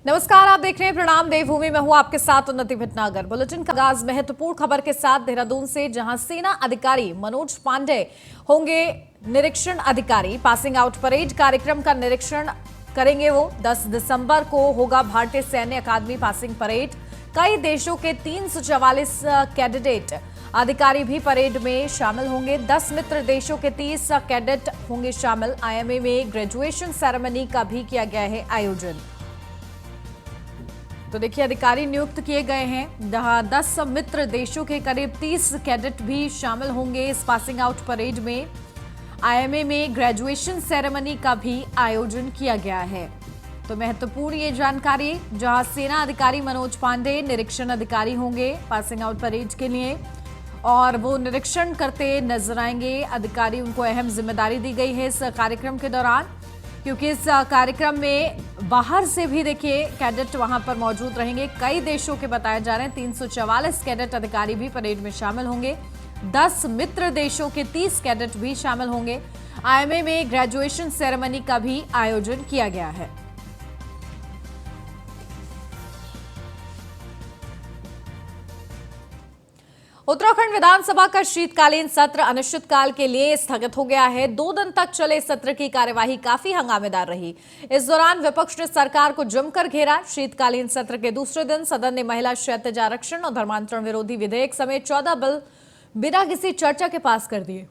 नमस्कार, आप देख रहे हैं प्रणाम देवभूमि में हूं आपके साथ उन्नति भटनागर। बुलेटिन का आगाज महत्वपूर्ण खबर के साथ देहरादून से, जहां सेना अधिकारी मनोज पांडे होंगे निरीक्षण अधिकारी। पासिंग आउट परेड कार्यक्रम का निरीक्षण करेंगे वो। 10 दिसंबर को होगा भारतीय सैन्य अकादमी पासिंग परेड। कई देशों के 344 कैडेट अधिकारी भी परेड में शामिल होंगे। 10 मित्र देशों के 30 कैडेट होंगे शामिल। आईएमए में ग्रेजुएशन सेरेमनी का भी किया गया है आयोजन। तो देखिए, अधिकारी नियुक्त किए गए हैं, जहां 10 मित्र देशों के करीब 30 कैडेट भी शामिल होंगे इस पासिंग आउट परेड में। आईएमए में ग्रेजुएशन सेरेमनी का भी आयोजन किया गया है। तो महत्वपूर्ण ये जानकारी, जहां सेना अधिकारी मनोज पांडे निरीक्षण अधिकारी होंगे पासिंग आउट परेड के लिए, और वो निरीक्षण करते नजर आएंगे। अधिकारी, उनको अहम जिम्मेदारी दी गई है इस कार्यक्रम के दौरान, क्योंकि इस कार्यक्रम में बाहर से भी देखिए कैडेट वहां पर मौजूद रहेंगे। कई देशों के बताए जा रहे हैं 344 कैडेट अधिकारी भी परेड में शामिल होंगे। 10 मित्र देशों के 30 कैडेट भी शामिल होंगे। आईएमए में ग्रेजुएशन सेरेमनी का भी आयोजन किया गया है। उत्तराखंड विधानसभा का शीतकालीन सत्र अनिश्चितकाल के लिए स्थगित हो गया है। 2 दिन तक चले सत्र की कार्यवाही काफी हंगामेदार रही। इस दौरान विपक्ष ने सरकार को जमकर घेरा। शीतकालीन सत्र के दूसरे दिन सदन ने महिला क्षैतिज आरक्षण और धर्मांतरण विरोधी विधेयक समेत 14 बिल बिना किसी चर्चा के पास कर दिए,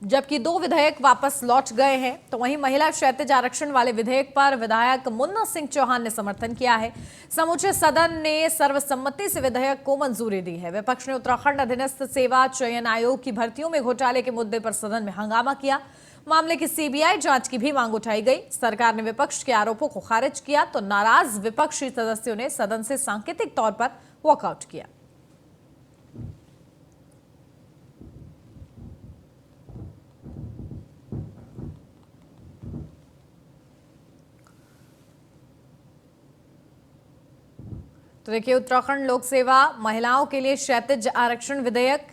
जबकि 2 विधेयक वापस लौट गए हैं। तो वहीं महिला क्षैतिज आरक्षण वाले विधेयक पर विधायक मुन्ना सिंह चौहान ने समर्थन किया है। समूचे सदन ने सर्वसम्मति से विधेयक को मंजूरी दी है। विपक्ष ने उत्तराखंड अधीनस्थ सेवा चयन आयोग की भर्तियों में घोटाले के मुद्दे पर सदन में हंगामा किया। मामले की सीबीआई जांच की भी मांग उठाई गई। सरकार ने विपक्ष के आरोपों को खारिज किया, तो नाराज विपक्षी सदस्यों ने सदन से सांकेतिक तौर पर वॉकआउट किया। तो देखिए, उत्तराखंड लोक सेवा महिलाओं के लिए क्षैतिज आरक्षण विधेयक,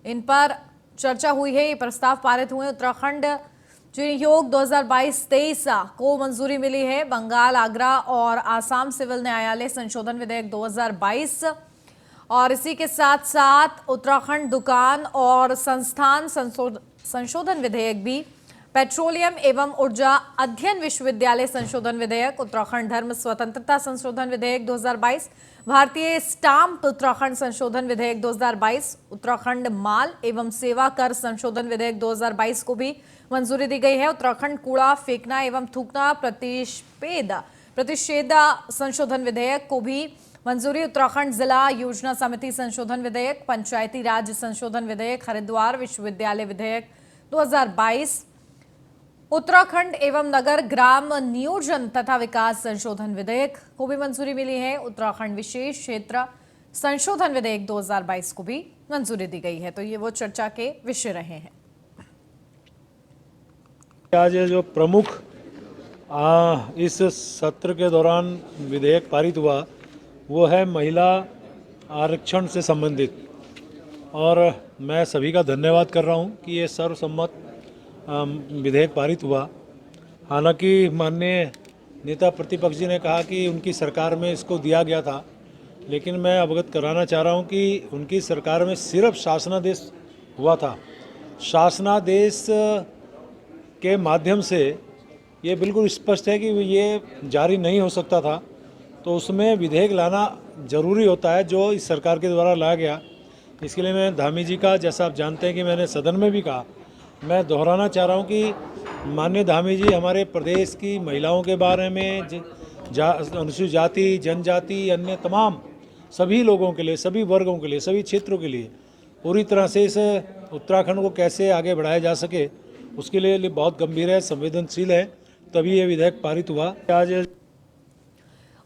इन पर चर्चा हुई है। ये प्रस्ताव पारित हुए। उत्तराखंड चुनाव योग 2022-23 को मंजूरी मिली है। बंगाल, आगरा और आसाम सिविल न्यायालय संशोधन विधेयक 2022, और इसी के साथ साथ उत्तराखंड दुकान और संस्थान संशोधन विधेयक भी, पेट्रोलियम एवं ऊर्जा अध्ययन विश्वविद्यालय संशोधन विधेयक, उत्तराखंड धर्म स्वतंत्रता संशोधन विधेयक 2022, भारतीय स्टाम्प उत्तराखंड संशोधन विधेयक 2022, उत्तराखंड माल एवं सेवा कर संशोधन विधेयक 2022 को भी मंजूरी दी गई है। उत्तराखंड कूड़ा फेंकना एवं थूकना प्रतिषेध संशोधन विधेयक को भी मंजूरी। उत्तराखंड जिला योजना समिति संशोधन विधेयक, पंचायती राज संशोधन विधेयक, हरिद्वार विश्वविद्यालय विधेयक 2022, उत्तराखंड एवं नगर ग्राम नियोजन तथा विकास संशोधन विधेयक को भी मंजूरी मिली है। उत्तराखंड विशेष क्षेत्र संशोधन विधेयक 2022 को भी मंजूरी दी गई है। तो ये वो चर्चा के विषय रहे हैं। आज जो प्रमुख इस सत्र के दौरान विधेयक पारित हुआ वो है महिला आरक्षण से संबंधित, और मैं सभी का धन्यवाद कर रहा हूँ कि ये सर्वसम्मत विधेयक पारित हुआ। हालांकि माननीय नेता प्रतिपक्ष जी ने कहा कि उनकी सरकार में इसको दिया गया था, लेकिन मैं अवगत कराना चाह रहा हूं कि उनकी सरकार में सिर्फ शासनादेश हुआ था। शासनादेश के माध्यम से ये बिल्कुल स्पष्ट है कि ये जारी नहीं हो सकता था, तो उसमें विधेयक लाना जरूरी होता है, जो इस सरकार के द्वारा लाया गया। इसके लिए मैं धामी जी का, जैसा आप जानते हैं कि मैंने सदन में भी कहा, मैं दोहराना चाह रहा हूं कि माननीय धामी जी हमारे प्रदेश की महिलाओं के बारे में, अनुसूचित जाति, जनजाति, अन्य तमाम सभी लोगों के लिए, सभी वर्गों के लिए, सभी क्षेत्रों के लिए पूरी तरह से इस उत्तराखंड को कैसे आगे बढ़ाया जा सके, उसके लिए बहुत गंभीर है, संवेदनशील है, तभी ये विधेयक पारित हुआ। आज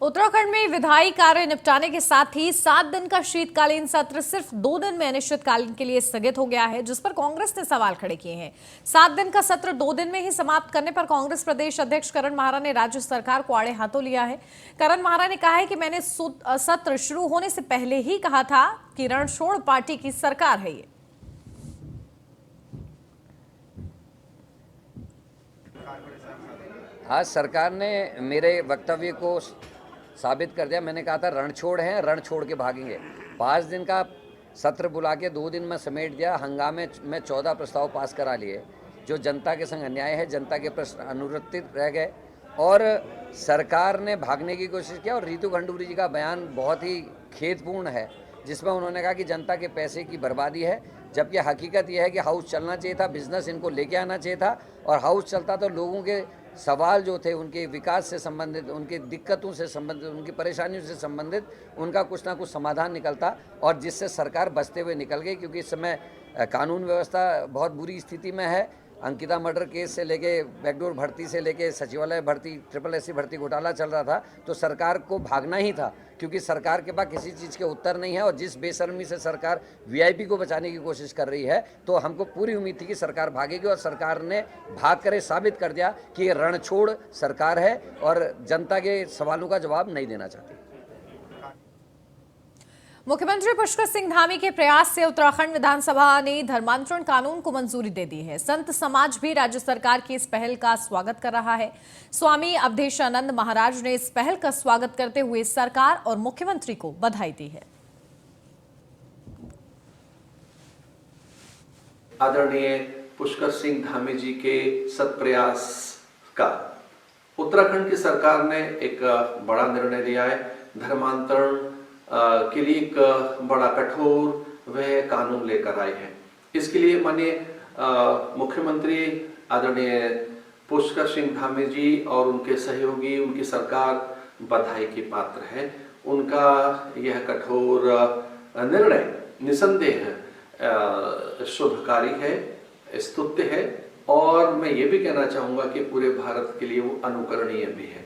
उत्तराखंड में विधायी कार्य निपटाने के साथ ही 7 दिन का शीतकालीन सत्र सिर्फ 2 दिन में अनिश्चितकालीन के लिए स्थगित हो गया है, जिस पर कांग्रेस ने सवाल खड़े किए हैं। 7 दिन का सत्र 2 दिन में ही समाप्त करने पर कांग्रेस प्रदेश अध्यक्ष करण माहरा ने राज्य सरकार को आड़े हाथों लिया है। करण माहरा ने कहा है कि मैंने सत्र शुरू होने से पहले ही कहा था कि रणछोड़ पार्टी की सरकार है ये। आज सरकार ने मेरे वक्तव्य को साबित कर दिया। मैंने कहा था रण छोड़ हैं, रण छोड़ के भागेंगे। 5 दिन का सत्र बुला के 2 दिन में समेट दिया। हंगामे में 14 प्रस्ताव पास करा लिए जो जनता के संग अन्याय है, जनता के प्रश्न अनुत्तरित रह गए और सरकार ने भागने की कोशिश किया। और रितु खंडूरी जी का बयान बहुत ही खेदपूर्ण है, जिसमें उन्होंने कहा कि जनता के पैसे की बर्बादी है, जबकि हकीकत यह है कि हाउस चलना चाहिए था, बिजनेस इनको लेके आना चाहिए था और हाउस चलता तो लोगों के सवाल जो थे उनके विकास से संबंधित, उनकी दिक्कतों से संबंधित, उनकी परेशानियों से संबंधित उनका कुछ ना कुछ समाधान निकलता और जिससे सरकार बचते हुए निकल गई। क्योंकि इस समय कानून व्यवस्था बहुत बुरी स्थिति में है। अंकिता मर्डर केस से लेके बैकडोर भर्ती से लेके सचिवालय भर्ती, SSC भर्ती घोटाला चल रहा था, तो सरकार को भागना ही था क्योंकि सरकार के पास किसी चीज़ के उत्तर नहीं है। और जिस बेशर्मी से सरकार VIP को बचाने की कोशिश कर रही है, तो हमको पूरी उम्मीद थी कि सरकार भागेगी और सरकार ने भाग कर साबित कर दिया कि ये रणछोड़ सरकार है और जनता के सवालों का जवाब नहीं देना चाहती। मुख्यमंत्री पुष्कर सिंह धामी के प्रयास से उत्तराखंड विधानसभा ने धर्मांतरण कानून को मंजूरी दे दी है। संत समाज भी राज्य सरकार की इस पहल का स्वागत कर रहा है। स्वामी अवधेशानंद महाराज ने इस पहल का स्वागत करते हुए सरकार और मुख्यमंत्री को बधाई दी है। आदरणीय पुष्कर सिंह धामी जी के सत प्रयास का उत्तराखंड की सरकार ने एक बड़ा निर्णय लिया है। धर्मांतरण के लिए एक बड़ा कठोर वह कानून लेकर आए हैं। इसके लिए माननीय मुख्यमंत्री आदरणीय पुष्कर सिंह धामी जी और उनके सहयोगी, उनकी सरकार बधाई की पात्र है। उनका यह कठोर निर्णय निसंदेह शुभकारी है, स्तुत्य है और मैं ये भी कहना चाहूंगा कि पूरे भारत के लिए वो अनुकरणीय भी है।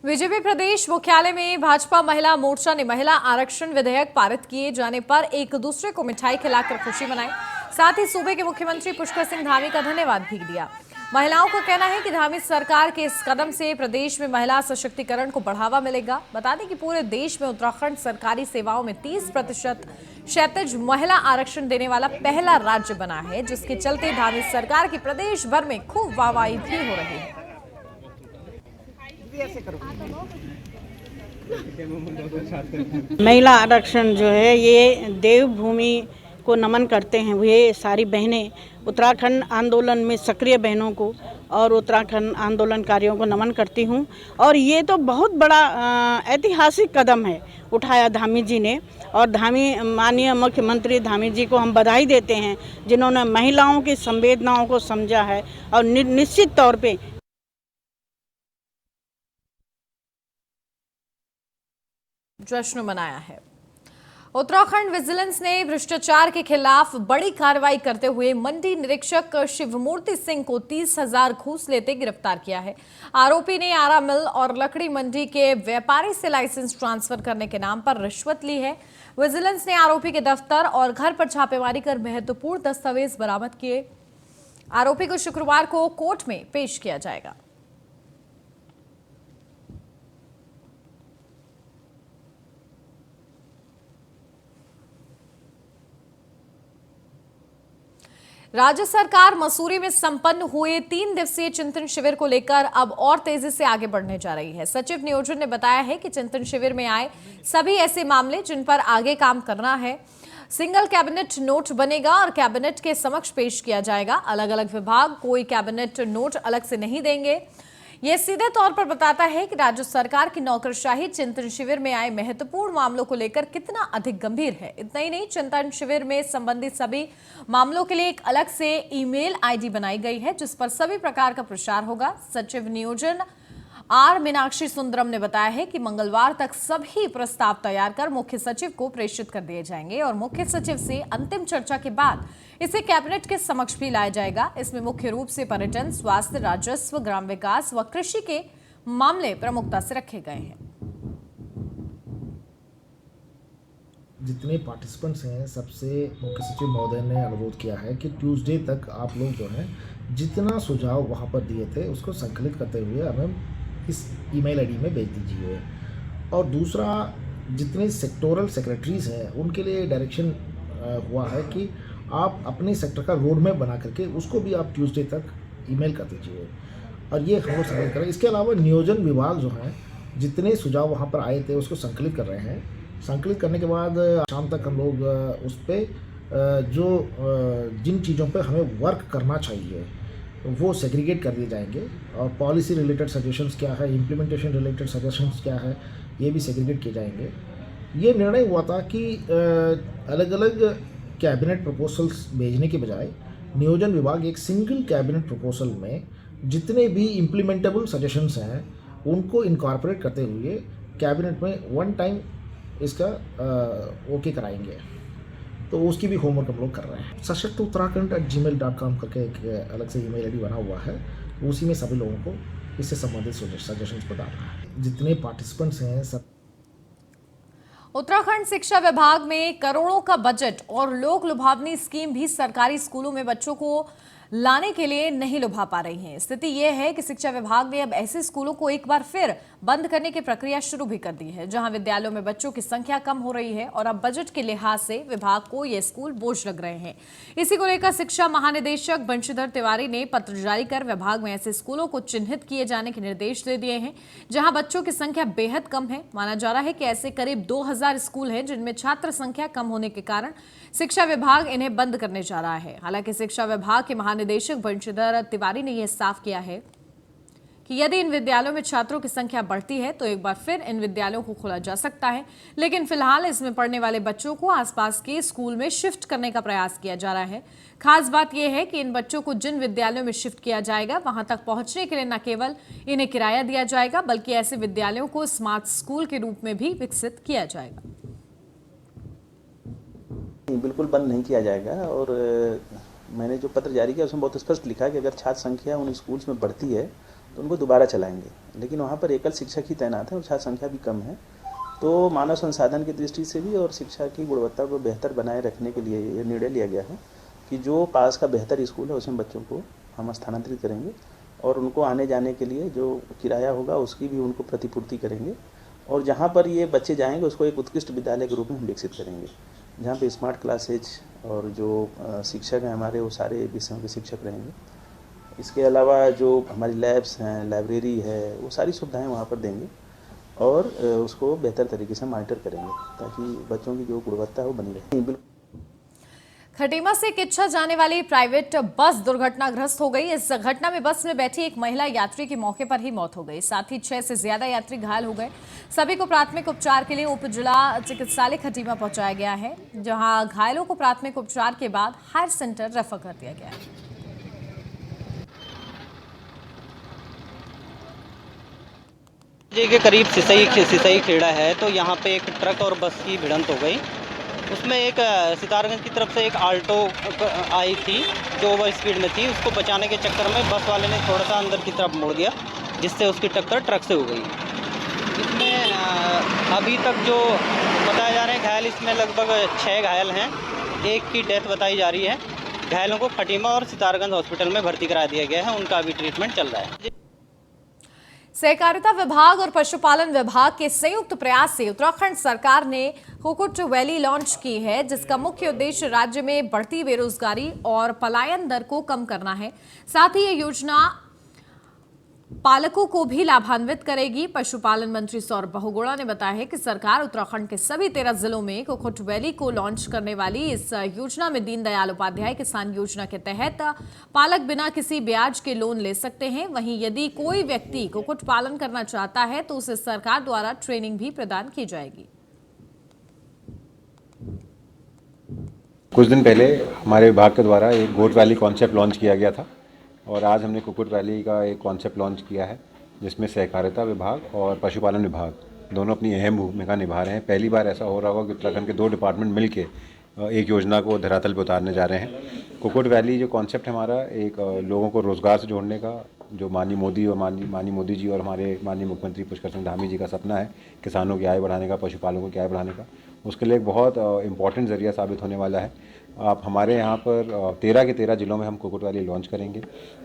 बीजेपी प्रदेश मुख्यालय में भाजपा महिला मोर्चा ने महिला आरक्षण विधेयक पारित किए जाने पर एक दूसरे को मिठाई खिलाकर खुशी मनाई। साथ ही सूबे के मुख्यमंत्री पुष्कर सिंह धामी का धन्यवाद भी दिया। महिलाओं का कहना है कि धामी सरकार के इस कदम से प्रदेश में महिला सशक्तिकरण को बढ़ावा मिलेगा। बता दें कि पूरे देश में उत्तराखंड सरकारी सेवाओं में 30% क्षैतिज महिला आरक्षण देने वाला पहला राज्य बना है, जिसके चलते धामी सरकार की प्रदेश भर में खूब वाहवाही भी हो रही है। महिला आरक्षण जो है ये देवभूमि को नमन करते हैं। ये सारी बहनें उत्तराखंड आंदोलन में सक्रिय बहनों को और उत्तराखंड आंदोलनकारियों को नमन करती हूँ। और ये तो बहुत बड़ा ऐतिहासिक कदम है उठाया धामी जी ने और माननीय मुख्यमंत्री धामी जी को हम बधाई देते हैं, जिन्होंने महिलाओं की संवेदनाओं को समझा है और निश्चित तौर पे जश्न मनाया है। उत्तराखंड विजिलेंस ने भ्रष्टाचार के खिलाफ बड़ी कार्रवाई करते हुए मंडी निरीक्षक शिवमूर्ति सिंह को 30,000 घूस लेते गिरफ्तार किया है। आरोपी ने आरा मिल और लकड़ी मंडी के व्यापारी से लाइसेंस ट्रांसफर करने के नाम पर रिश्वत ली है। विजिलेंस ने आरोपी के दफ्तर और घर पर छापेमारी कर महत्वपूर्ण दस्तावेज बरामद किए। आरोपी को शुक्रवार को कोर्ट में पेश किया जाएगा। राज्य सरकार मसूरी में संपन्न हुए 3 दिवसीय चिंतन शिविर को लेकर अब और तेजी से आगे बढ़ने जा रही है। सचिव नियोजन ने बताया है कि चिंतन शिविर में आए सभी ऐसे मामले जिन पर आगे काम करना है, सिंगल कैबिनेट नोट बनेगा और कैबिनेट के समक्ष पेश किया जाएगा। अलग अलग विभाग कोई कैबिनेट नोट अलग से नहीं देंगे। यह सीधे तौर पर बताता है कि राज्य सरकार की नौकरशाही चिंतन शिविर में आए महत्वपूर्ण मामलों को लेकर कितना अधिक गंभीर है। इतना ही नहीं, चिंतन शिविर में संबंधित सभी मामलों के लिए एक अलग से ईमेल आईडी बनाई गई है, जिस पर सभी प्रकार का प्रचार होगा। सचिव नियोजन आर मीनाक्षी सुंदरम ने बताया है कि मंगलवार तक सभी प्रस्ताव तैयार कर मुख्य सचिव को प्रेषित कर दिए जाएंगे और मुख्य सचिव से अंतिम चर्चा के बाद इसे कैबिनेट के समक्ष भी लाया जाएगा। इसमें मुख्य रूप से पर्यटन, स्वास्थ्य, राजस्व, ग्राम विकास व कृषि के मामले प्रमुखता से रखे गए हैं। जितने पार्टिसिपेंट्स हैं सबसे मुख्य सचिव महोदय ने अनुरोध किया है कि ट्यूसडे तक आप लोग जो है जितना सुझाव वहाँ पर दिए थे उसको संकलित करते हुए हमें इस ईमेल आईडी में भेज दीजिए। और दूसरा, जितने सेक्टोरल सेक्रेटरीज हैं उनके लिए डायरेक्शन हुआ है कि आप अपने सेक्टर का रोड मैप बना करके उसको भी आप ट्यूसडे तक ईमेल कर दीजिए और ये खबर संकलित करें। इसके अलावा नियोजन विभाग जो है जितने सुझाव वहाँ पर आए थे उसको संकलित कर रहे हैं। संकलित करने के बाद शाम तक हम लोग उस पर जिन चीज़ों पे हमें वर्क करना चाहिए वो सेग्रीगेट कर दिए जाएंगे, और पॉलिसी रिलेटेड सजेशंस क्या है, इम्प्लीमेंटेशन रिलेटेड सजेशंस क्या है, ये भी सेग्रीगेट किए जाएंगे। ये निर्णय हुआ था कि अलग अलग कैबिनेट प्रपोजल्स भेजने के बजाय नियोजन विभाग एक सिंगल कैबिनेट प्रपोजल में जितने भी इम्प्लीमेंटेबल सजेशंस हैं उनको इनकॉर्पोरेट करते हुए कैबिनेट में वन टाइम इसका ओके कराएंगे। तो उसकी भी होमवर्क हम लोग कर रहे हैं। सशक्त उत्तराखंड @gmail.com करके एक अलग से ईमेल आईडी बना हुआ है, उसी में सभी लोगों को इससे संबंधित सजेशंस को डालना है। जितने पार्टिसिपेंट्स हैं सब। उत्तराखंड शिक्षा विभाग में करोड़ों का बजट और लोक लुभावनी स्कीम भी सरकारी स्कूलों में बच्चों को लाने के लिए नहीं लुभा पा रही है। स्थिति यह है कि शिक्षा विभाग ने अब ऐसे स्कूलों को एक बार फिर बंद करने की प्रक्रिया शुरू भी कर दी है, जहां विद्यालयों में बच्चों की संख्या कम हो रही है और अब बजट के लिहाज से विभाग को ये स्कूल बोझ लग रहे हैं। इसी को लेकर शिक्षा महानिदेशक बंशीधर तिवारी ने पत्र जारी कर विभाग में ऐसे स्कूलों को चिन्हित किए जाने के निर्देश दे दिए हैं जहां बच्चों की संख्या बेहद कम है। माना जा रहा है कि ऐसे करीब 2000 स्कूल हैं जिनमें छात्र संख्या कम होने के कारण शिक्षा विभाग इन्हें बंद करने जा रहा है। हालांकि शिक्षा विभाग के महानिदेशक बंशीधर तिवारी ने यह साफ किया है कि यदि इन विद्यालयों में छात्रों की संख्या बढ़ती है तो एक बार फिर इन विद्यालयों को खोला जा सकता है, लेकिन फिलहाल इसमें पढ़ने वाले बच्चों को आसपास के स्कूल में शिफ्ट करने का प्रयास किया जा रहा है। खास बात यह है कि इन बच्चों को जिन विद्यालयों में शिफ्ट किया जाएगा वहां तक पहुंचने के लिए न केवल इन्हें किराया दिया जाएगा बल्कि ऐसे विद्यालयों को स्मार्ट स्कूल के रूप में भी विकसित किया जाएगा। बिल्कुल बंद नहीं किया जाएगा, और मैंने जो पत्र जारी किया उसमें बहुत स्पष्ट लिखा है कि अगर छात्र संख्या उन स्कूल्स में बढ़ती है तो उनको दोबारा चलाएंगे, लेकिन वहाँ पर एकल शिक्षक ही तैनात है और छात्र संख्या भी कम है। तो मानव संसाधन की दृष्टि से भी और शिक्षा की गुणवत्ता को बेहतर बनाए रखने के लिए ये निर्णय लिया गया है कि जो पास का बेहतर स्कूल है उसमें बच्चों को हम स्थानांतरित करेंगे और उनको आने जाने के लिए जो किराया होगा उसकी भी उनको प्रतिपूर्ति करेंगे, और जहाँ पर ये बच्चे जाएंगे उसको एक उत्कृष्ट विद्यालय के रूप में हम विकसित करेंगे, जहाँ पे स्मार्ट क्लासेज और जो शिक्षक हैं हमारे वो सारे विषयों के शिक्षक रहेंगे। इसके अलावा जो हमारी लैब्स हैं, लाइब्रेरी है, वो सारी सुविधाएं वहाँ पर देंगे और उसको बेहतर तरीके से मॉनिटर करेंगे ताकि बच्चों की जो गुणवत्ता है वो बनी रहे। बिल्कुल। खटीमा से किच्छा जाने वाली प्राइवेट बस दुर्घटनाग्रस्त हो गई। इस घटना में बस में बैठी एक महिला यात्री की मौके पर ही मौत हो गई, साथ ही 6 से ज्यादा यात्री घायल हो गए। सभी को प्राथमिक उपचार के लिए उप जिला चिकित्सालय खटीमा पहुंचाया गया है, जहां घायलों को प्राथमिक उपचार के बाद हायर सेंटर रेफर कर दिया गया है। के करीब सिसई खेड़ा है, तो यहाँ पे एक ट्रक और बस की भिड़ंत हो गई। उसमें एक सितारगंज की तरफ से एक आल्टो आई थी जो ओवर स्पीड में थी, उसको बचाने के चक्कर में बस वाले ने थोड़ा सा अंदर की तरफ मोड़ दिया जिससे उसकी टक्कर ट्रक से हो गई। इसमें अभी तक जो बताया जा रहे हैं घायल, इसमें लगभग 6 घायल हैं, एक की डेथ बताई जा रही है। घायलों को खटीमा और सितारगंज हॉस्पिटल में भर्ती करा दिया गया है, उनका अभी ट्रीटमेंट चल रहा है। सहकारिता विभाग और पशुपालन विभाग के संयुक्त प्रयास से उत्तराखंड सरकार ने कुक्कुट वैली लॉन्च की है, जिसका मुख्य उद्देश्य राज्य में बढ़ती बेरोजगारी और पलायन दर को कम करना है। साथ ही ये योजना पालकों को भी लाभान्वित करेगी। पशुपालन मंत्री सौरभ बहुगुणा ने बताया है कि सरकार उत्तराखंड के सभी 13 जिलों में कुक्कुट वैली को लॉन्च करने वाली इस योजना में दीनदयाल उपाध्याय किसान योजना के तहत पालक बिना किसी ब्याज के लोन ले सकते हैं। वहीं यदि कोई व्यक्ति कुक्कुट पालन करना चाहता है तो उसे सरकार द्वारा ट्रेनिंग भी प्रदान की जाएगी। कुछ दिन पहले हमारे विभाग के द्वारा एक गोट वैली कॉन्सेप्ट लॉन्च किया गया था और आज हमने कुक्कुट वैली का एक कॉन्सेप्ट लॉन्च किया है, जिसमें सहकारिता विभाग और पशुपालन विभाग दोनों अपनी अहम भूमिका निभा रहे हैं। पहली बार ऐसा हो रहा होगा कि उत्तराखंड के 2 डिपार्टमेंट मिलके एक योजना को धरातल पर उतारने जा रहे हैं। कुक्कुट वैली जो कॉन्सेप्ट हमारा एक लोगों को रोज़गार से जोड़ने का, जो माननीय मोदी जी और हमारे माननीय मुख्यमंत्री पुष्कर सिंह धामी जी का सपना है किसानों की आय बढ़ाने का, पशुपालकों की आय बढ़ाने का, उसके लिए एक बहुत इम्पॉर्टेंट ज़रिया साबित होने वाला है। आप हमारे यहाँ पर 13 के 13 जिलों में हम कुक्कुट वैली लॉन्च करेंगे।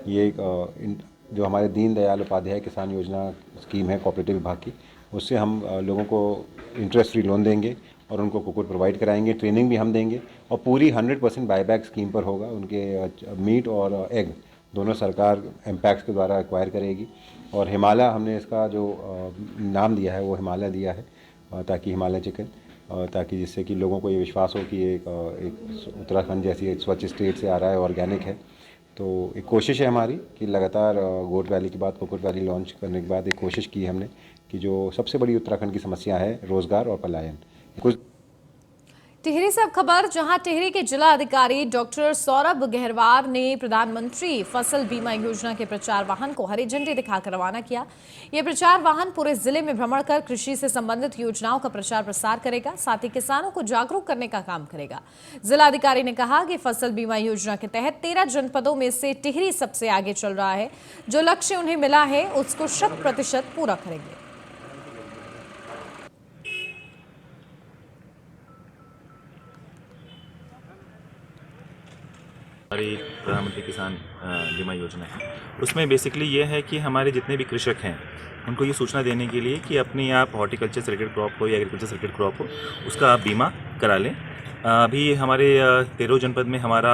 ये जो हमारे दीनदयाल उपाध्याय किसान योजना स्कीम है कोऑपरेटिव विभाग की, उससे हम लोगों को इंटरेस्ट फ्री लोन देंगे और उनको कुक्कुट प्रोवाइड कराएंगे, ट्रेनिंग भी हम देंगे और पूरी 100% बायबैक स्कीम पर होगा। उनके मीट और एग दोनों सरकार एम्पैक्स के द्वारा एक्वायर करेगी। और हिमालय हमने इसका जो नाम दिया है वो हिमालय दिया है, ताकि हिमालय चिकन, ताकि जिससे कि लोगों को ये विश्वास हो कि एक उत्तराखंड जैसी एक स्वच्छ स्टेट से आ रहा है, ऑर्गेनिक है। तो एक कोशिश है हमारी कि लगातार गोट वैली के बाद कुकुट वैली लॉन्च करने के बाद एक कोशिश की हमने कि जो सबसे बड़ी उत्तराखंड की समस्या है रोज़गार और पलायन, कुछ टिहरी से अब खबर, जहां टिहरी के जिला अधिकारी डॉक्टर सौरभ गहरवार ने प्रधानमंत्री फसल बीमा योजना के प्रचार वाहन को हरी झंडी दिखाकर रवाना किया। यह प्रचार वाहन पूरे जिले में भ्रमण कर कृषि से संबंधित योजनाओं का प्रचार प्रसार करेगा, साथ ही किसानों को जागरूक करने का काम करेगा। जिला अधिकारी ने कहा कि फसल बीमा योजना के तहत 13 जनपदों में से टिहरी सबसे आगे चल रहा है। जो लक्ष्य उन्हें मिला है उसको 100% पूरा करेंगे। हमारी प्रधानमंत्री किसान बीमा योजना है, उसमें बेसिकली ये है कि हमारे जितने भी कृषक हैं उनको ये सूचना देने के लिए कि अपने आप हॉर्टिकल्चर से रिलेटेड क्रॉप हो या एग्रीकल्चर से रिलेटेड क्रॉप हो उसका आप बीमा करा लें। अभी हमारे 13 जनपद में हमारा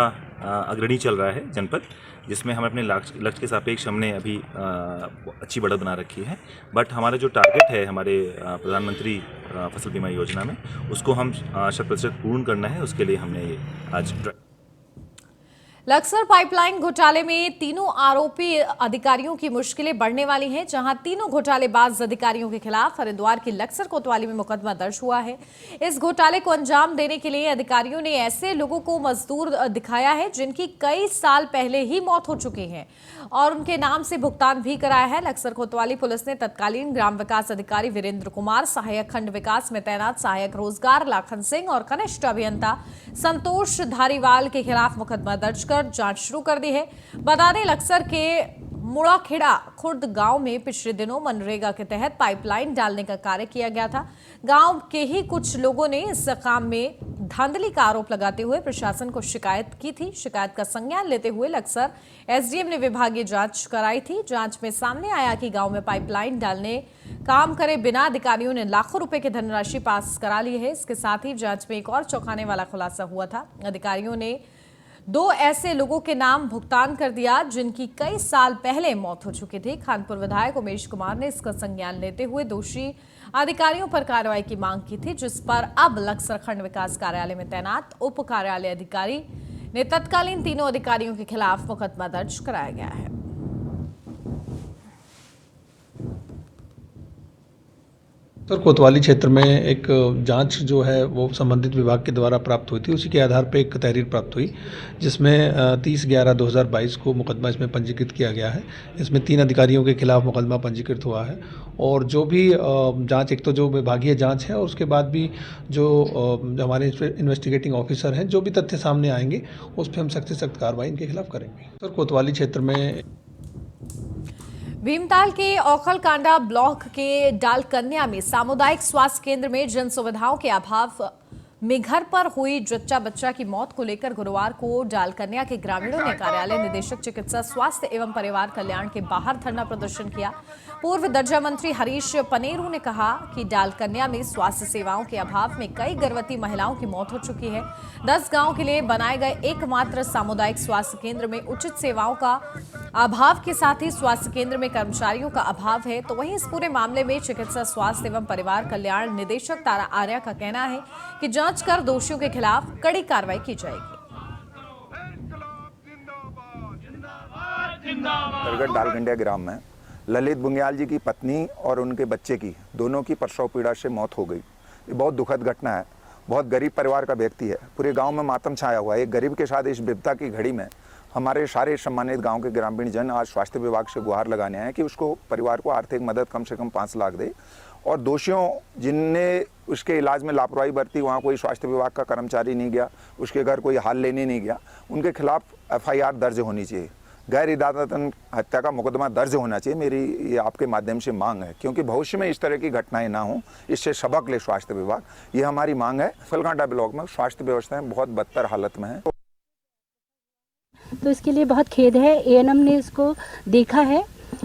अग्रणी चल रहा है जनपद, जिसमें हम अपने लक्ष्य के सापेक्ष हमने अभी अच्छी बढ़त बना रखी है। बट हमारा जो टारगेट है हमारे प्रधानमंत्री फसल बीमा योजना में, उसको हम 100% पूर्ण करना है। उसके लिए हमने ये आज लक्सर पाइपलाइन घोटाले में तीनों आरोपी अधिकारियों की मुश्किलें बढ़ने वाली हैं, जहां तीनों घोटालेबाज अधिकारियों के खिलाफ हरिद्वार की लक्सर कोतवाली में मुकदमा दर्ज हुआ है। इस घोटाले को अंजाम देने के लिए अधिकारियों ने ऐसे लोगों को मजदूर दिखाया है जिनकी कई साल पहले ही मौत हो चुकी है और उनके नाम से भुगतान भी कराया है। लक्सर कोतवाली पुलिस ने तत्कालीन ग्राम विकास अधिकारी वीरेंद्र कुमार, सहायक खंड विकास में तैनात सहायक रोजगार लाखन सिंह और कनिष्ठ अभियंता संतोष धारीवाल के खिलाफ मुकदमा दर्ज कर जांच शुरू कर दी है। बता दें, लक्सर के मुड़ाखेड़ा खुर्द गांव में पिछले दिनों मनरेगा के तहत पाइपलाइन डालने का कार्य किया गया था। गांव के ही कुछ लोगों ने इस काम में धांधली का आरोप लगाते हुए प्रशासन को शिकायत की थी। शिकायत का संज्ञान लेते हुए लक्सर एसडीएम ने विभागीय जांच कराई थी। जांच में सामने आया कि गांव में पाइपलाइन डालने काम करे बिना अधिकारियों ने लाखों रुपए की धनराशि पास करा ली है। इसके साथ ही जांच में एक और चौंकाने वाला खुलासा हुआ था। अधिकारियों ने 2 ऐसे लोगों के नाम भुगतान कर दिया जिनकी कई साल पहले मौत हो चुकी थी। खानपुर विधायक उमेश कुमार ने इसका संज्ञान लेते हुए दोषी अधिकारियों पर कार्रवाई की मांग की थी, जिस पर अब लक्सर खंड विकास कार्यालय में तैनात उप कार्यालय अधिकारी ने तत्कालीन तीनों अधिकारियों के खिलाफ मुकदमा दर्ज कराया गया है। सर, कोतवाली क्षेत्र में एक जांच जो है वो संबंधित विभाग के द्वारा प्राप्त हुई थी। उसी के आधार पर एक तहरीर प्राप्त हुई जिसमें 30/11/2022 को मुकदमा इसमें पंजीकृत किया गया है। इसमें 3 अधिकारियों के खिलाफ मुकदमा पंजीकृत हुआ है और जो भी जांच, एक तो जो विभागीय जांच है और उसके बाद भी जो हमारे इन्वेस्टिगेटिंग ऑफिसर हैं, जो भी तथ्य सामने आएंगे उस पर हम सख्त से सख्त कार्रवाई इनके खिलाफ करेंगे। सर, कोतवाली क्षेत्र में भीमताल के औखलकांडा ब्लॉक के डालकन्या में सामुदायिक स्वास्थ्य केंद्र में जन सुविधाओं के अभाव में घर पर हुई जच्चा बच्चा की मौत को लेकर गुरुवार को डालकन्या के ग्रामीणों ने कार्यालय निदेशक चिकित्सा स्वास्थ्य एवं परिवार कल्याण के बाहर धरना प्रदर्शन किया। पूर्व दर्जा मंत्री हरीश पनेरू ने कहा कि डालकन्या में स्वास्थ्य सेवाओं के अभाव में कई गर्भवती महिलाओं की मौत हो चुकी है। 10 गांव के लिए बनाए गए एकमात्र सामुदायिक स्वास्थ्य केंद्र में उचित सेवाओं का अभाव के साथ ही स्वास्थ्य केंद्र में कर्मचारियों का अभाव है। तो वहीं इस पूरे मामले में चिकित्सा स्वास्थ्य एवं परिवार कल्याण निदेशक तारा आर्या का कहना है कि जांच कर दोषियों के खिलाफ कड़ी कार्रवाई की जाएगी। डालकंडिया ग्राम में ललित बुंग्याल जी की पत्नी और उनके बच्चे की दोनों की प्रसव पीड़ा से मौत हो गई। ये बहुत दुखद घटना है। बहुत गरीब परिवार का व्यक्ति है। पूरे गांव में मातम छाया हुआ है। एक गरीब के साथ इस विपदा की घड़ी में हमारे सारे सम्मानित गांव के ग्रामीण जन आज स्वास्थ्य विभाग से गुहार लगाने आए कि उसको परिवार को आर्थिक मदद कम से कम 5 लाख दे और दोषियों जिनने उसके इलाज में लापरवाही बरती, वहाँ कोई स्वास्थ्य विभाग का कर्मचारी नहीं गया, उसके घर कोई हाल लेने नहीं गया, उनके खिलाफ FIR दर्ज होनी चाहिए। गैर इरादतन हत्या का मुकदमा दर्ज होना चाहिए। मेरी ये आपके माध्यम से मांग है, क्योंकि भविष्य में इस तरह की घटनाएं ना हो, इससे सबक ले स्वास्थ्य विभाग। ये हमारी मांग है। फलकांडा ब्लॉक में स्वास्थ्य व्यवस्थाएं बहुत बदतर हालत में है। तो इसके लिए बहुत खेद है। ANM ने इसको देखा है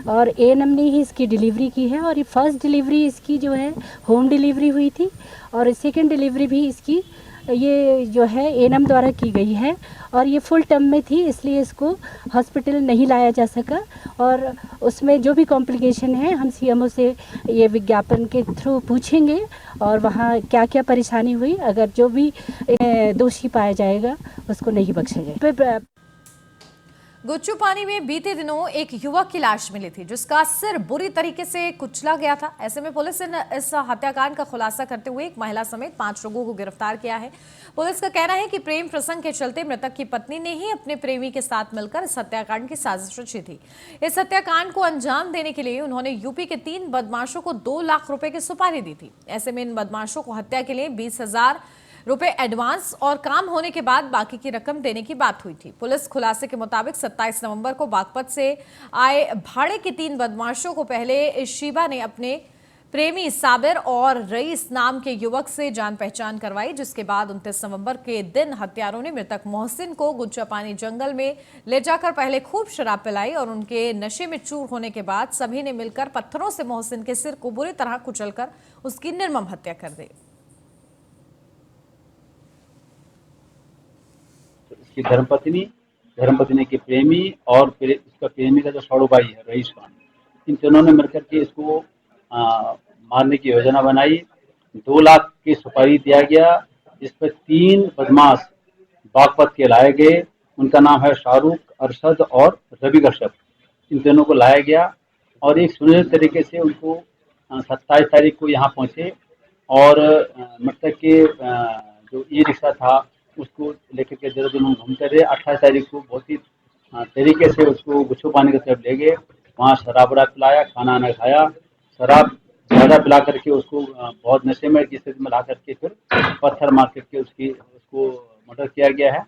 और ANM ने ही इसकी डिलीवरी की है और ये फर्स्ट डिलीवरी इसकी जो है होम डिलीवरी हुई थी और सेकंड डिलीवरी भी इसकी ये जो है एएनएम द्वारा की गई है और ये फुल टर्म में थी, इसलिए इसको हॉस्पिटल नहीं लाया जा सका। और उसमें जो भी कॉम्प्लिकेशन है हम सीएमओ से ये विज्ञापन के थ्रू पूछेंगे और वहाँ क्या क्या परेशानी हुई, अगर जो भी दोषी पाया जाएगा उसको नहीं बख्शा जाएगा। गुच्चू पानी में बीते दिनों एक युवक की लाश मिली थी जिसका सिर बुरी तरीके से कुचला गया था। ऐसे में पुलिस ने इस हत्याकांड का खुलासा करते हुए एक महिला समेत 5 लोगों को गिरफ्तार किया है। पुलिस का कहना है कि प्रेम प्रसंग के चलते मृतक की पत्नी ने ही अपने प्रेमी के साथ मिलकर इस हत्याकांड की साजिश रची थी। इस हत्याकांड को अंजाम देने के लिए उन्होंने यूपी के 3 बदमाशों को 2 लाख रुपए की सुपारी दी थी। ऐसे में इन बदमाशों को हत्या के लिए 20,000 रुपए एडवांस और काम होने के बाद बाकी की रकम देने की बात हुई थी। पुलिस खुलासे के मुताबिक 27 नवंबर को बागपत से आए भाड़े के 3 बदमाशों को पहले शिबा ने अपने प्रेमी साबिर और रईस नाम के युवक से जान पहचान करवाई, जिसके बाद 29 नवंबर के दिन हत्यारों ने मृतक मोहसिन को गुच्चापानी जंगल में ले जाकर पहले खूब शराब पिलाई और उनके नशे में चूर होने के बाद सभी ने मिलकर पत्थरों से मोहसिन के सिर को बुरी तरह कुचलकर उसकी निर्मम हत्या कर दी। की धर्मपत्नी के प्रेमी और इसका प्रेमी का जो सड़ो भाई है रईस खान, इन तीनों ने मिलकर के इसको मारने की योजना बनाई। 2 लाख की सुपारी दिया गया, जिस पर 3 बदमाश बागपत के लाए गए। उनका नाम है शाहरुख, अरशद और रवि कश्यप। इन तीनों को लाया गया और एक सुनिश्चित तरीके से उनको 27 तारीख को यहाँ पहुँचे और मृतक के जो ई रिक्शा था उसको लेकर के देहरादून घूमते रहे। 28 तारीख को बहुत ही तरीके से उसको गुच्छू पानी की तरफ ले गए। वहाँ शराब पिलाया, खाना ना खाया, शराब ज़्यादा पिला करके उसको बहुत नशे में की स्थिति में ला करके फिर पत्थर मार करके उसको मर्डर किया गया है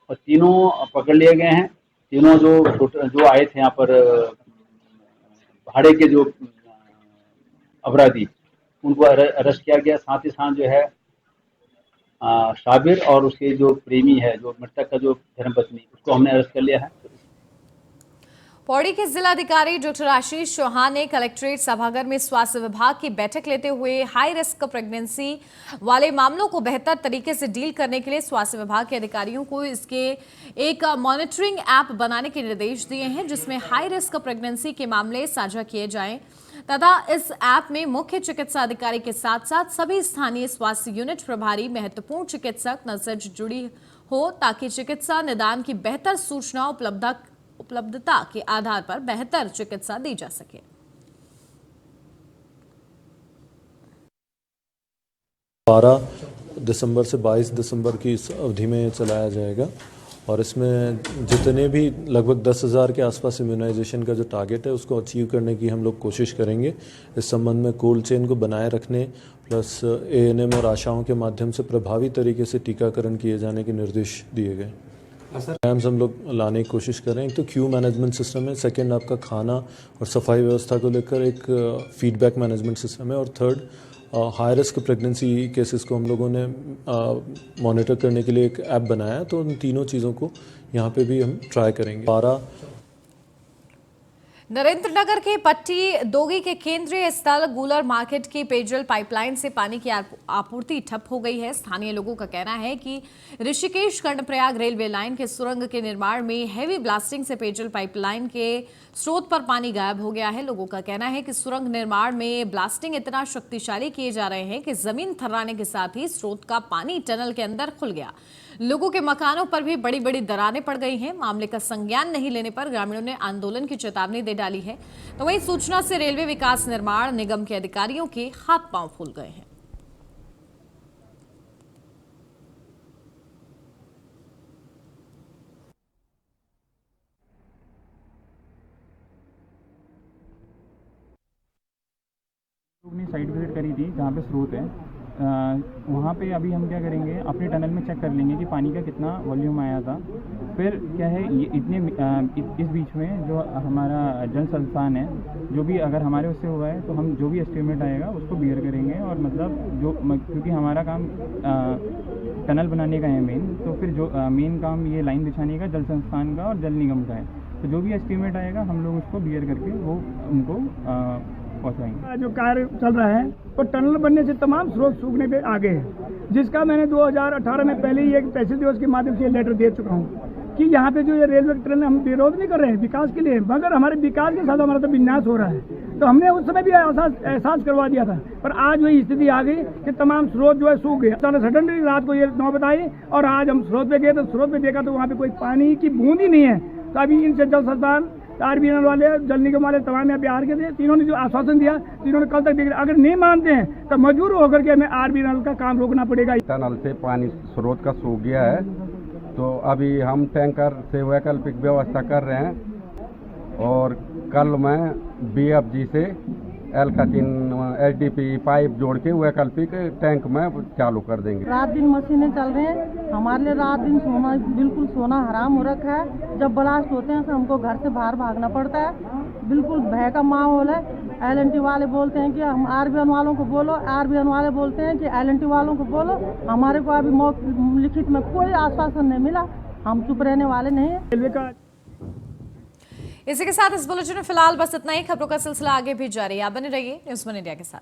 और तीनों पकड़ लिए गए हैं। तीनों जो आए थे यहाँ पर भाड़े के जो अपराधी, उनको अरेस्ट किया गया। साथ ही साथ जो है साबिर और उसके जो प्रेमी है, जो मृतक का जो धर्मपत्नी, उसको हमने अरेस्ट कर लिया है। पौड़ी के जिलाधिकारी डॉक्टर आशीष चौहान ने कलेक्ट्रेट सभागार में स्वास्थ्य विभाग की बैठक लेते हुए हाई रिस्क प्रेगनेंसी वाले मामलों को बेहतर तरीके से डील करने के लिए स्वास्थ्य विभाग के अधिकारियों को इसके एक मॉनिटरिंग ऐप बनाने के निर्देश दिए हैं, जिसमें हाई रिस्क प्रेगनेंसी के मामले साझा किए जाएं तथा इस ऐप में मुख्य चिकित्सा अधिकारी के साथ साथ सभी स्थानीय स्वास्थ्य यूनिट प्रभारी महत्वपूर्ण चिकित्सक नजर जुड़ी हो, ताकि चिकित्सा निदान की बेहतर सूचना उपलब्धता के आधार पर बेहतर चिकित्सा दी जा सके। 12 दिसंबर से 22 दिसंबर की इस अवधि में चलाया जाएगा और इसमें जितने भी लगभग 10,000 के आसपास इम्यूनाइजेशन का जो टारगेट है उसको अचीव करने की हम लोग कोशिश करेंगे। इस संबंध में कोल्ड चेन को बनाए रखने प्लस एएनएम और आशाओं के माध्यम से प्रभावी तरीके से टीकाकरण किए जाने के निर्देश दिए गए। हम लोग लाने की कोशिश कर रहे हैं। एक तो क्यू मैनेजमेंट सिस्टम है, सेकंड आपका खाना और सफाई व्यवस्था को लेकर एक फीडबैक मैनेजमेंट सिस्टम है और third high risk pregnancy cases को हम लोगों ने मॉनिटर करने के लिए एक ऐप बनाया है। तो उन तीनों चीज़ों को यहाँ पे भी हम ट्राई करेंगे। 12 नरेंद्रनगर के पट्टी दोगी के केंद्रीय स्थल गूलर मार्केट की पेयजल पाइपलाइन से पानी की आपूर्ति ठप हो गई है। स्थानीय लोगों का कहना है कि ऋषिकेश कर्णप्रयाग रेलवे लाइन के सुरंग के निर्माण में हेवी ब्लास्टिंग से पेयजल पाइपलाइन के स्रोत पर पानी गायब हो गया है। लोगों का कहना है कि सुरंग निर्माण में ब्लास्टिंग इतना शक्तिशाली किए जा रहे हैं कि जमीन थर्राने के साथ ही स्रोत का पानी टनल के अंदर खुल गया। लोगों के मकानों पर भी बड़ी बड़ी दरारें पड़ गई हैं। मामले का संज्ञान नहीं लेने पर ग्रामीणों ने आंदोलन की चेतावनी दे डाली है। तो वहीं सूचना से रेलवे विकास निर्माण निगम के अधिकारियों के हाथ पांव फूल गए हैं। ने साइट विजिट करी थी जहाँ पे स्रोत है, वहाँ पे अभी हम क्या करेंगे, अपने टनल में चेक कर लेंगे कि पानी का कितना वॉल्यूम आया था। फिर क्या है, ये इस बीच में जो हमारा जल संस्थान है, जो भी अगर हमारे उससे हुआ है तो हम जो भी एस्टिमेट आएगा उसको बियर करेंगे। और मतलब जो क्योंकि हमारा काम टनल बनाने का है मेन, तो फिर जो मेन काम ये लाइन बिछाने का जल संस्थान का और जल निगम का है। तो जो भी एस्टिमेट आएगा हम लोग उसको बियर करके वो उनको पहुँचाएंगे। जो कार्य चल रहा है तो टनल बनने से तमाम स्रोत सूखने पे आ गए हैं, जिसका मैंने 2018 में पहले ही एक तहसील दिवस के माध्यम से लेटर दे चुका हूँ कि यहाँ पे जो ये रेलवे टनल हम विरोध नहीं कर रहे हैं विकास के लिए, मगर हमारे विकास के साथ हमारा तो विनाश हो रहा है। तो हमने उस समय भी एहसास करवा दिया था, पर आज वही स्थिति आ गई कि तमाम स्रोत जो है सूख गए। सडनली रात को ये नौबत आई और आज हम स्रोत पे गए तो स्रोत पे देखा तो वहाँ पे कोई पानी की बूंद ही नहीं है। तो अभी इनसे जल संस्थान, RBNL वाले, जल निगम वाले तमाम यहाँ बिहार के थे, तीनों ने जो आश्वासन दिया, तीनों ने कल तक देख, अगर नहीं मानते हैं तो मजबूर होकर के हमें RBNL का काम रोकना पड़ेगा। टनल से पानी स्रोत का सूख गया है, तो अभी हम टैंकर से वैकल्पिक व्यवस्था कर रहे हैं और कल मैं BFG से L-3 HDP पाइप जोड़ के वैकल्पिक टैंक में चालू कर देंगे। रात दिन मशीनें चल रही हैं, हमारे लिए रात दिन सोना बिल्कुल सोना हराम हो रखा है। जब ब्लास्ट होते हैं तो हमको घर से बाहर भागना पड़ता है, बिल्कुल भय का माहौल है। LNT वाले बोलते हैं कि हम RBN वालों को बोलो, RBN वाले बोलते हैं कि LNT वालों को बोलो। हमारे को अभी लिखित में कोई आश्वासन नहीं मिला, हम चुप रहने वाले नहीं हैं। रेलवे का इसी के साथ इस बुलेटिन में फिलहाल बस इतना ही। खबरों का सिलसिला आगे भी जारी है, आप बने रहिए न्यूज़ वन इंडिया के साथ।